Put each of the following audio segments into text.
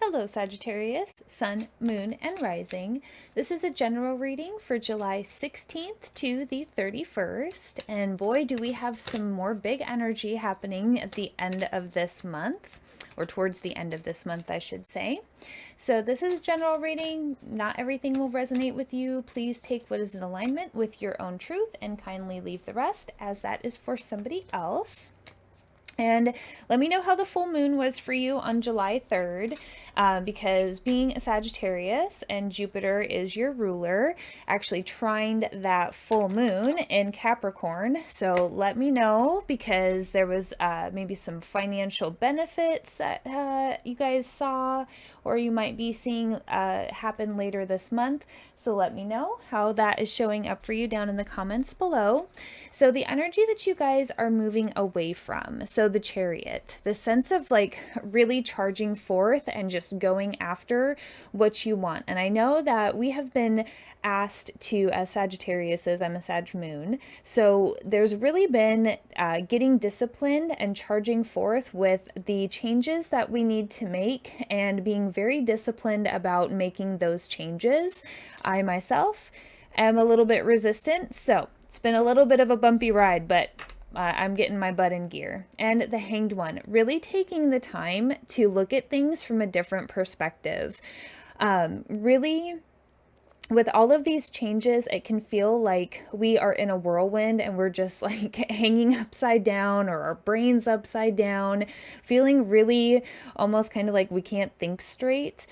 Hello, Sagittarius, Sun, Moon, and Rising. This is a general reading for July 16th to the 31st. And boy, do we have some more big energy happening at the end of this month, or towards the end of this month, I should say. So this is a general reading. Not everything will resonate with you. Please take what is in alignment with your own truth and kindly leave the rest, as that is for somebody else. And let me know how the full moon was for you on July 3rd, because being a Sagittarius and Jupiter is your ruler, actually trined that full moon in Capricorn. So let me know, because there was maybe some financial benefits that you guys saw, or you might be seeing happen later this month. So let me know how that is showing up for you down in the comments below. So the energy that you guys are moving away from, so the Chariot, the sense of like really charging forth and just going after what you want. And I know that we have been asked to, as Sagittariuses, I'm a Sag moon, so there's really been getting disciplined and charging forth with the changes that we need to make, and being very disciplined about making those changes. I myself am a little bit resistant, so it's been a little bit of a bumpy ride, but I'm getting my butt in gear. And the Hanged One, really taking the time to look at things from a different perspective. Really, with all of these changes, it can feel like we are in a whirlwind and we're just like hanging upside down, or our brains upside down, feeling really almost kind of like we can't think straight.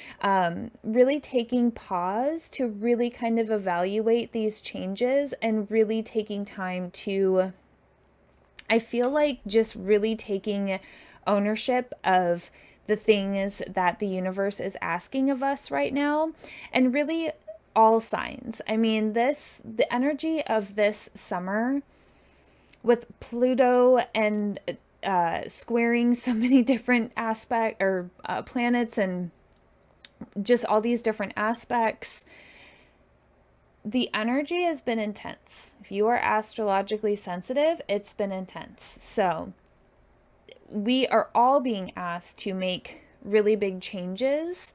Really taking pause to really kind of evaluate these changes, and really taking time to, I feel like, just really taking ownership of the things that the universe is asking of us right now. And really, all signs. I mean, the energy of this summer with Pluto and squaring so many different planets, and just all these different aspects, the energy has been intense. If you are astrologically sensitive, it's been intense. So we are all being asked to make really big changes,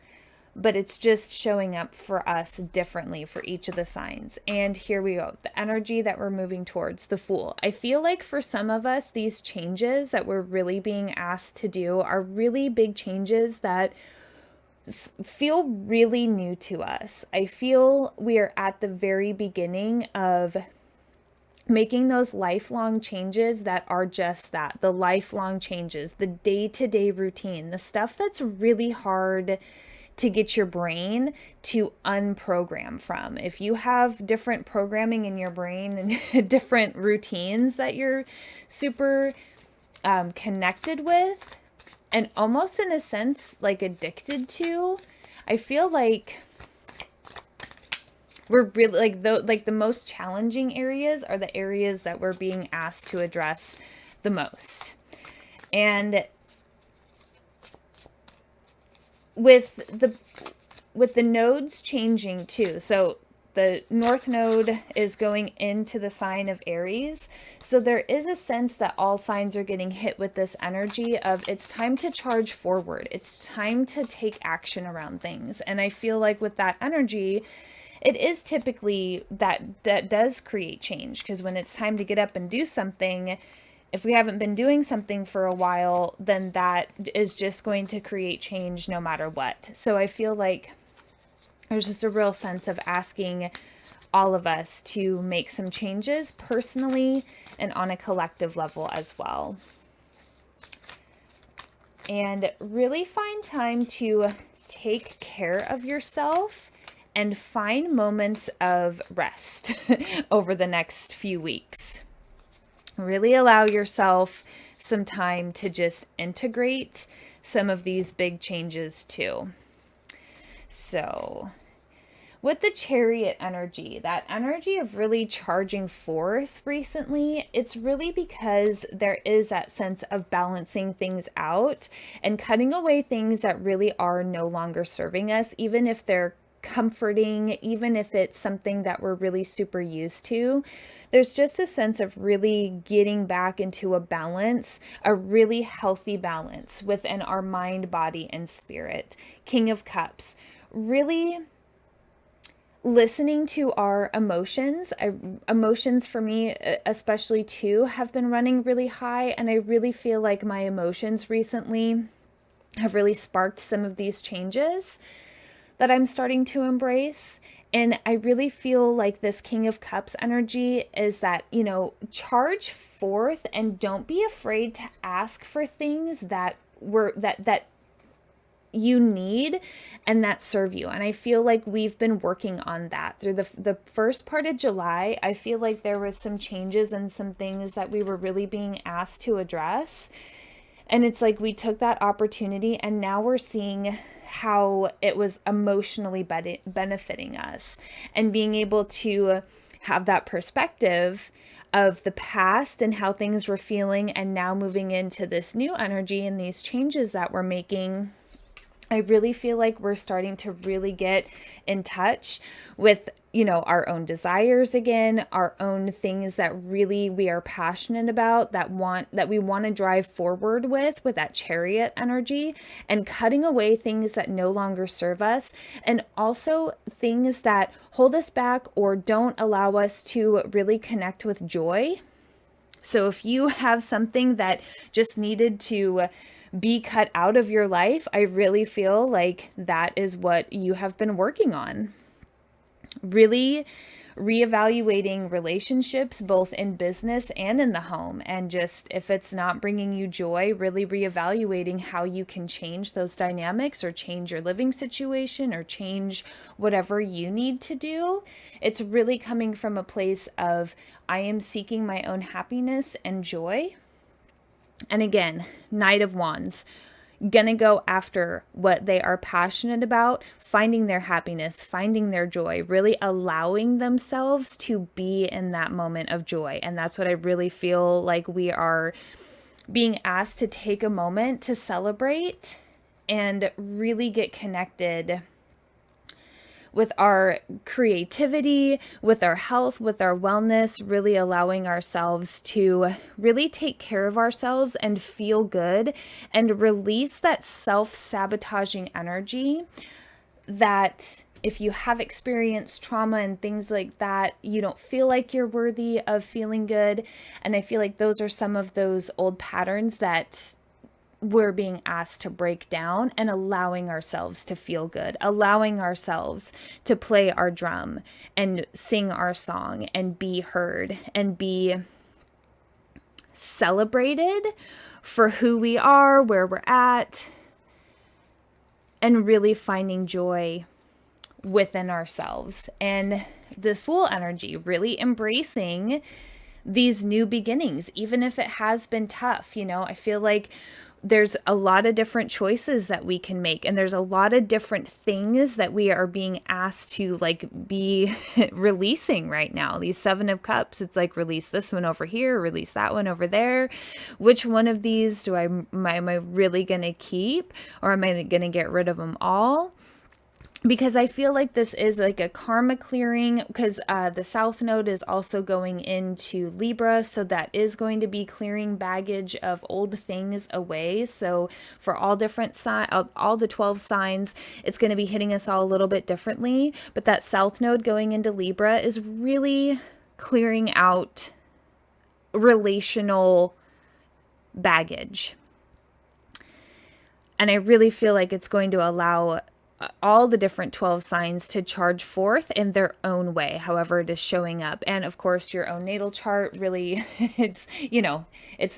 but it's just showing up for us differently for each of the signs. And here we go, the energy that we're moving towards, the Fool. I feel like for some of us, these changes that we're really being asked to do are really big changes that feel really new to us. I feel we are at the very beginning of making those lifelong changes that are just that, the lifelong changes, the day-to-day routine, the stuff that's really hard to get your brain to unprogram from. If you have different programming in your brain and different routines that you're super connected with, and almost in a sense like addicted to, I feel like we're really like the most challenging areas are the areas that we're being asked to address the most. And with the nodes changing too, so the North Node is going into the sign of Aries. So there is a sense that all signs are getting hit with this energy of it's time to charge forward. It's time to take action around things. And I feel like with that energy, it is typically that does create change, because when it's time to get up and do something, if we haven't been doing something for a while, then that is just going to create change no matter what. So I feel like there's just a real sense of asking all of us to make some changes personally and on a collective level as well. And really find time to take care of yourself and find moments of rest over the next few weeks. Really allow yourself some time to just integrate some of these big changes too. So with the Chariot energy, that energy of really charging forth recently, it's really because there is that sense of balancing things out and cutting away things that really are no longer serving us, even if they're comforting, even if it's something that we're really super used to. There's just a sense of really getting back into a balance, a really healthy balance within our mind, body, and spirit. King of Cups, really listening to our emotions. Emotions for me, especially too, have been running really high, and I really feel like my emotions recently have really sparked some of these changes that I'm starting to embrace. And I really feel like this King of Cups energy is that, charge forth and don't be afraid to ask for things that you need and that serve you. And I feel like we've been working on that through the first part of July. I feel like there was some changes and some things that we were really being asked to address. And it's like we took that opportunity, and now we're seeing how it was emotionally benefiting us, and being able to have that perspective of the past and how things were feeling, and now moving into this new energy and these changes that we're making. I really feel like we're starting to really get in touch with, our own desires again, our own things that really we are passionate about, that we want to drive forward with that Chariot energy, and cutting away things that no longer serve us, and also things that hold us back or don't allow us to really connect with joy. So if you have something that just needed to be cut out of your life, I really feel like that is what you have been working on. Really reevaluating relationships, both in business and in the home. And just, if it's not bringing you joy, really reevaluating how you can change those dynamics, or change your living situation, or change whatever you need to do. It's really coming from a place of, I am seeking my own happiness and joy. And again, Knight of Wands, gonna go after what they are passionate about, finding their happiness, finding their joy, really allowing themselves to be in that moment of joy. And that's what I really feel like we are being asked to take a moment to celebrate and really get connected with our creativity, with our health, with our wellness, really allowing ourselves to really take care of ourselves and feel good, and release that self-sabotaging energy that, if you have experienced trauma and things like that, you don't feel like you're worthy of feeling good. And I feel like those are some of those old patterns that we're being asked to break down, and allowing ourselves to feel good, allowing ourselves to play our drum and sing our song and be heard and be celebrated for who we are, where we're at, and really finding joy within ourselves. And the Fool energy, really embracing these new beginnings, even if it has been tough. I feel like there's a lot of different choices that we can make, and there's a lot of different things that we are being asked to be releasing right now. These Seven of Cups, it's like, release this one over here, release that one over there. Which one of these am I really gonna keep, or am I gonna get rid of them all? Because I feel like this is like a karma clearing, because the South Node is also going into Libra. So that is going to be clearing baggage of old things away. So for all different all the 12 signs, it's going to be hitting us all a little bit differently. But that South Node going into Libra is really clearing out relational baggage. And I really feel like it's going to allow all the different 12 signs to charge forth in their own way, however it is showing up. And of course, your own natal chart, really, it's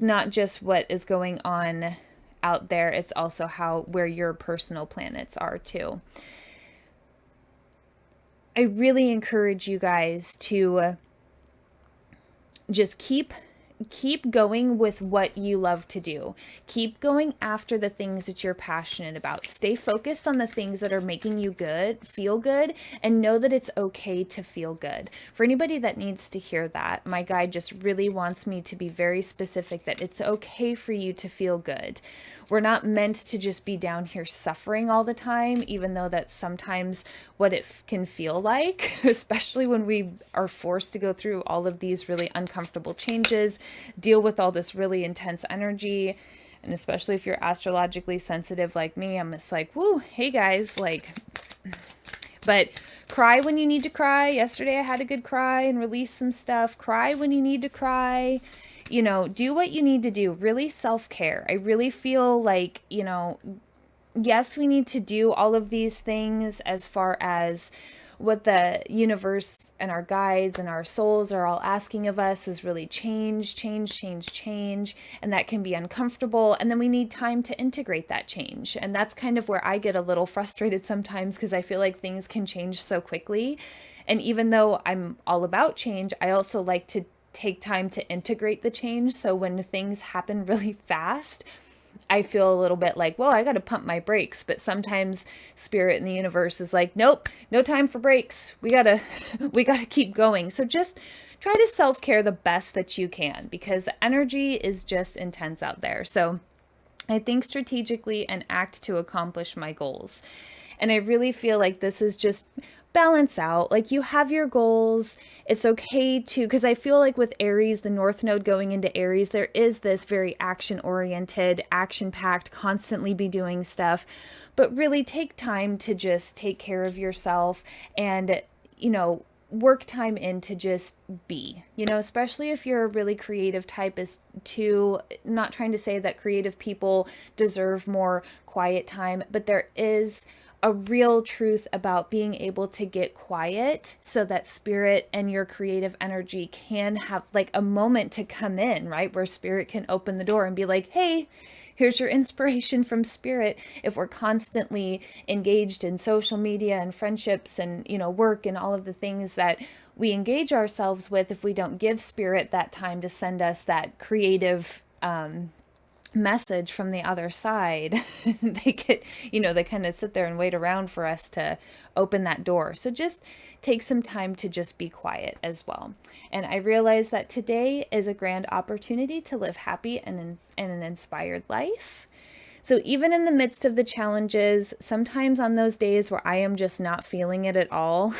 not just what is going on out there, it's also where your personal planets are too. I really encourage you guys to just keep keep going with what you love to do. Keep going after the things that you're passionate about. Stay focused on the things that are making you feel good, and know that it's okay to feel good. For anybody that needs to hear that, my guide just really wants me to be very specific that it's okay for you to feel good. We're not meant to just be down here suffering all the time, even though that's sometimes what it can feel like, especially when we are forced to go through all of these really uncomfortable changes, deal with all this really intense energy. And especially if you're astrologically sensitive like me, I'm just like, whoo, hey guys, like, but cry when you need to cry. Yesterday I had a good cry and release some stuff. Cry when you need to cry. You know, do what you need to do. Really self-care. I really feel like, you know, yes, we need to do all of these things as far as what the universe and our guides and our souls are all asking of us is really change. And that can be uncomfortable. And then we need time to integrate that change. And that's kind of where I get a little frustrated sometimes, because I feel like things can change so quickly. And even though I'm all about change, I also like to take time to integrate the change. So when things happen really fast, I feel a little bit like, well, I got to pump my brakes. But sometimes spirit in the universe is like, nope, no time for breaks. We gotta keep going. So just try to self-care the best that you can, because the energy is just intense out there. So I think strategically and act to accomplish my goals. And I really feel like this is just balance out. Like, you have your goals. It's okay to, because I feel like with Aries, the North Node going into Aries, there is this very action-oriented, action-packed, constantly be doing stuff. But really take time to just take care of yourself and, you know, work time in to just be, you know, especially if you're a really creative type, is to, not trying to say that creative people deserve more quiet time, but there is a real truth about being able to get quiet so that spirit and your creative energy can have like a moment to come in, right? Where spirit can open the door and be like, hey, here's your inspiration from spirit. If we're constantly engaged in social media and friendships and, you know, work and all of the things that we engage ourselves with, if we don't give spirit that time to send us that creative, message from the other side, they get, you know, they kind of sit there and wait around for us to open that door. So just take some time to just be quiet as well. And I realize that today is a grand opportunity to live happy and an inspired life. So even in the midst of the challenges, sometimes on those days where I am just not feeling it at all,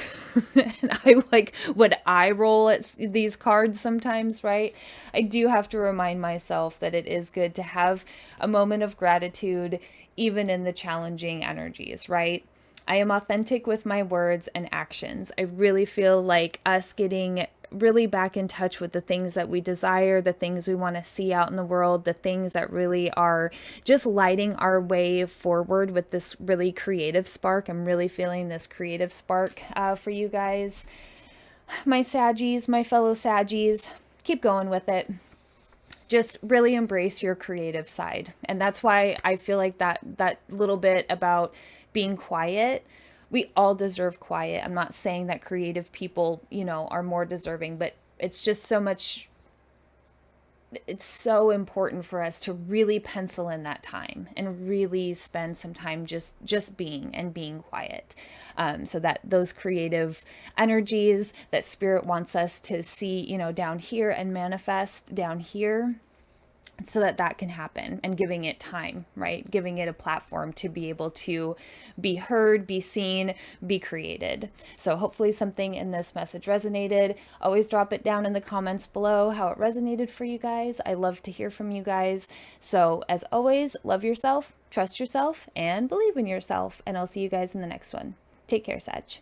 and I like would eye roll at these cards sometimes, right? I do have to remind myself that it is good to have a moment of gratitude, even in the challenging energies, right? I am authentic with my words and actions. I really feel like us getting really back in touch with the things that we desire, the things we want to see out in the world, the things that really are just lighting our way forward with this really creative spark. I'm really feeling this creative spark for you guys. My Saggies, my fellow Saggies, keep going with it. Just really embrace your creative side. And that's why I feel like that little bit about being quiet, we all deserve quiet. I'm not saying that creative people, you know, are more deserving, but it's just so much, it's so important for us to really pencil in that time and really spend some time just being and being quiet. So that those creative energies that spirit wants us to see, you know, down here and manifest down here, so that can happen, and giving it time, right? Giving it a platform to be able to be heard, be seen, be created. So hopefully something in this message resonated. Always drop it down in the comments below how it resonated for you guys. I love to hear from you guys. So as always, love yourself, trust yourself, and believe in yourself. And I'll see you guys in the next one. Take care, Sag.